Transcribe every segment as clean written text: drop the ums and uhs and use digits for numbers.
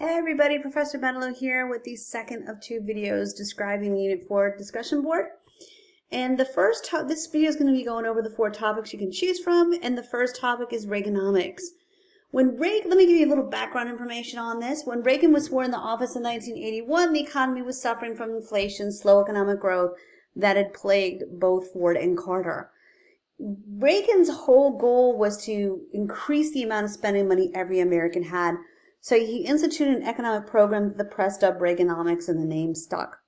Hey everybody, Professor Benelo here with the second of two videos describing the Unit 4 discussion board. And this video is going to be going over the 4 topics you can choose from, and the first topic is Reaganomics. Let me give you a little background information on this. When Reagan was sworn in the office in 1981, the economy was suffering from inflation, slow economic growth that had plagued both Ford and Carter. Reagan's whole goal was to increase the amount of spending money every American had. So he instituted an economic program that the press dubbed Reaganomics, and the name stuck.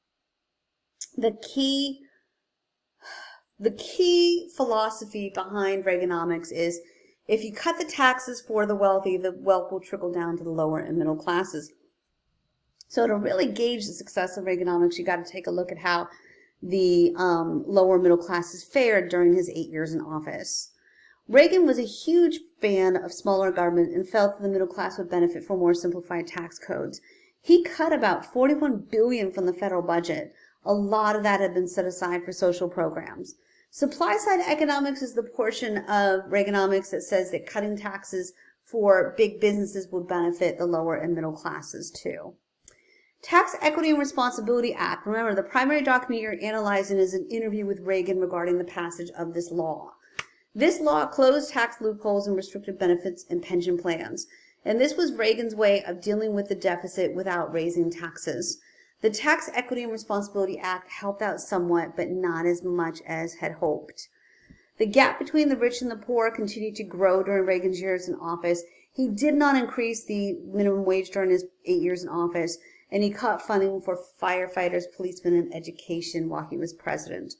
The key philosophy behind Reaganomics is if you cut the taxes for the wealthy, the wealth will trickle down to the lower and middle classes. So to really gauge the success of Reaganomics, you got to take a look at how the lower middle classes fared during his 8 years in office. Reagan was a huge fan of smaller government and felt that the middle class would benefit from more simplified tax codes. He cut about $41 billion from the federal budget. A lot of that had been set aside for social programs. Supply-side economics is the portion of Reaganomics that says that cutting taxes for big businesses would benefit the lower and middle classes too. Tax Equity and Responsibility Act. Remember, the primary document you're analyzing is an interview with Reagan regarding the passage of this law. This law closed tax loopholes and restricted benefits and pension plans. And this was Reagan's way of dealing with the deficit without raising taxes. The Tax Equity and Responsibility Act helped out somewhat, but not as much as had hoped. The gap between the rich and the poor continued to grow during Reagan's years in office. He did not increase the minimum wage during his 8 years in office, and he cut funding for firefighters, policemen, and education while he was president.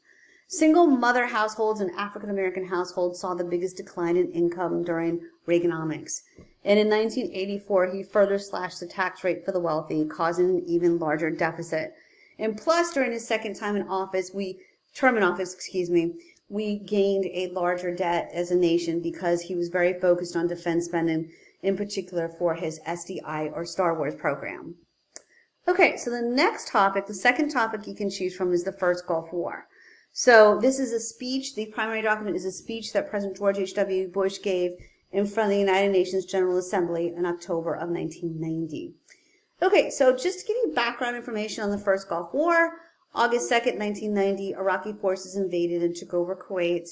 Single mother households and African American households saw the biggest decline in income during Reaganomics. And in 1984, he further slashed the tax rate for the wealthy, causing an even larger deficit. And plus, during his second time in office, we gained a larger debt as a nation because he was very focused on defense spending, in particular for his SDI or Star Wars program. Okay, so the next topic, the second topic you can choose from, is the first Gulf War. So this is a speech, the primary document is a speech that President George H.W. Bush gave in front of the United Nations General Assembly in October of 1990. Okay, so just to give you background information on the first Gulf War, August 2nd, 1990, Iraqi forces invaded and took over Kuwait.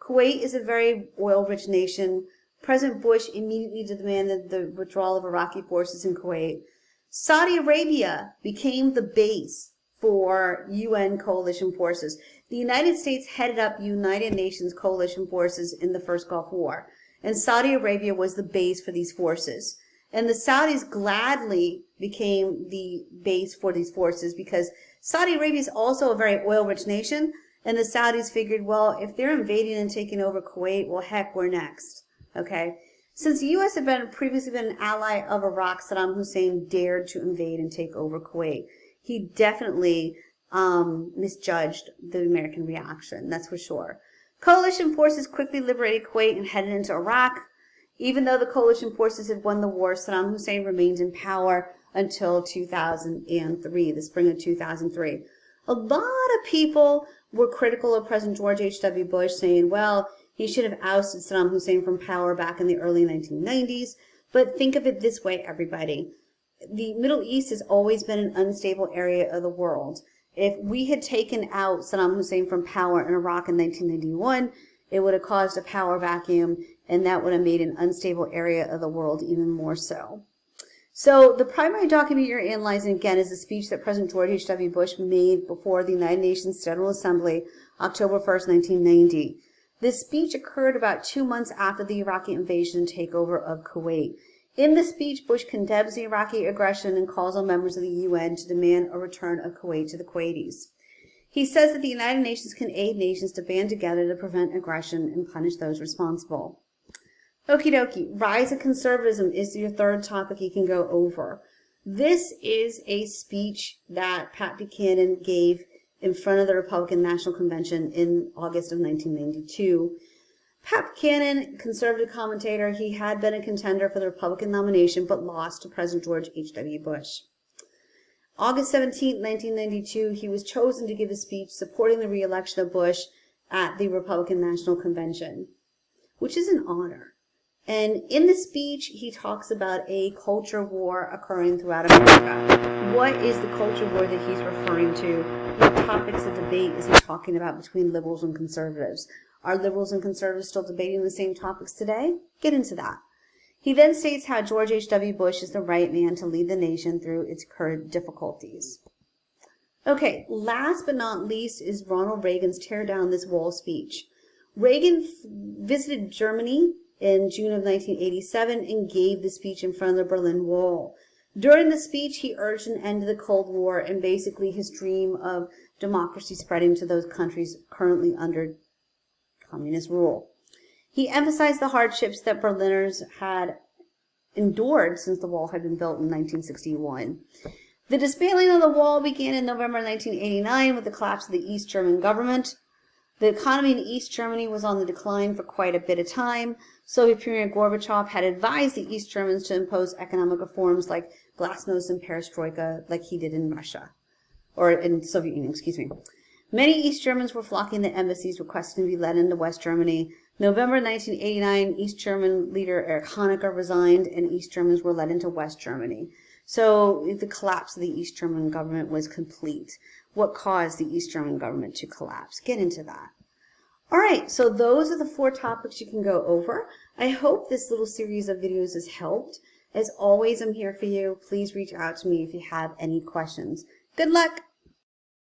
Kuwait is a very oil-rich nation. President Bush immediately demanded the withdrawal of Iraqi forces in Kuwait. Saudi Arabia became the base for UN coalition forces. The United States headed up United Nations coalition forces in the first Gulf War, and Saudi Arabia was the base for these forces. And the Saudis gladly became the base for these forces because Saudi Arabia is also a very oil-rich nation, and the Saudis figured, well, if they're invading and taking over Kuwait, well, heck, we're next. Okay? Since the U.S. had previously been an ally of Iraq, Saddam Hussein dared to invade and take over Kuwait. He definitely misjudged the American reaction, that's for sure. Coalition forces quickly liberated Kuwait and headed into Iraq. Even though the coalition forces had won the war, Saddam Hussein remained in power until 2003, the spring of 2003. A lot of people were critical of President George H.W. Bush, saying, well, he should have ousted Saddam Hussein from power back in the early 1990s. But think of it this way, everybody. The Middle East has always been an unstable area of the world. If we had taken out Saddam Hussein from power in Iraq in 1991, it would have caused a power vacuum, and that would have made an unstable area of the world even more so. So the primary document you're analyzing, again, is a speech that President George H.W. Bush made before the United Nations General Assembly, October 1st, 1990. This speech occurred about 2 months after the Iraqi invasion and takeover of Kuwait. In the speech, Bush condemns the Iraqi aggression and calls on members of the UN to demand a return of Kuwait to the Kuwaitis. He says that the United Nations can aid nations to band together to prevent aggression and punish those responsible. Okie dokie, rise of conservatism is your third topic you can go over. This is a speech that Pat Buchanan gave in front of the Republican National Convention in August of 1992. Pat Buchanan, conservative commentator, he had been a contender for the Republican nomination but lost to President George H.W. Bush. August 17, 1992, he was chosen to give a speech supporting the re-election of Bush at the Republican National Convention, which is an honor. And in the speech, he talks about a culture war occurring throughout America. What is the culture war that he's referring to? What topics of debate is he talking about between liberals and conservatives? Are liberals and conservatives still debating the same topics today? Get into that. He then states how George H.W. Bush is the right man to lead the nation through its current difficulties. Okay, last but not least is Ronald Reagan's Tear Down This Wall speech. Reagan visited Germany in June of 1987 and gave the speech in front of the Berlin Wall. During the speech, he urged an end to the Cold War and basically his dream of democracy spreading to those countries currently under communist rule. He emphasized the hardships that Berliners had endured since the wall had been built in 1961. The dismantling of the wall began in November 1989 with the collapse of the East German government. The economy in East Germany was on the decline for quite a bit of time. Soviet Premier Gorbachev had advised the East Germans to impose economic reforms like glasnost and perestroika, like he did in Russia, or in Soviet Union, excuse me. Many East Germans were flocking to embassies requesting to be led into West Germany. November 1989, East German leader Erich Honecker resigned, and East Germans were led into West Germany. So the collapse of the East German government was complete. What caused the East German government to collapse? Get into that. All right, so those are the 4 topics you can go over. I hope this little series of videos has helped. As always, I'm here for you. Please reach out to me if you have any questions. Good luck.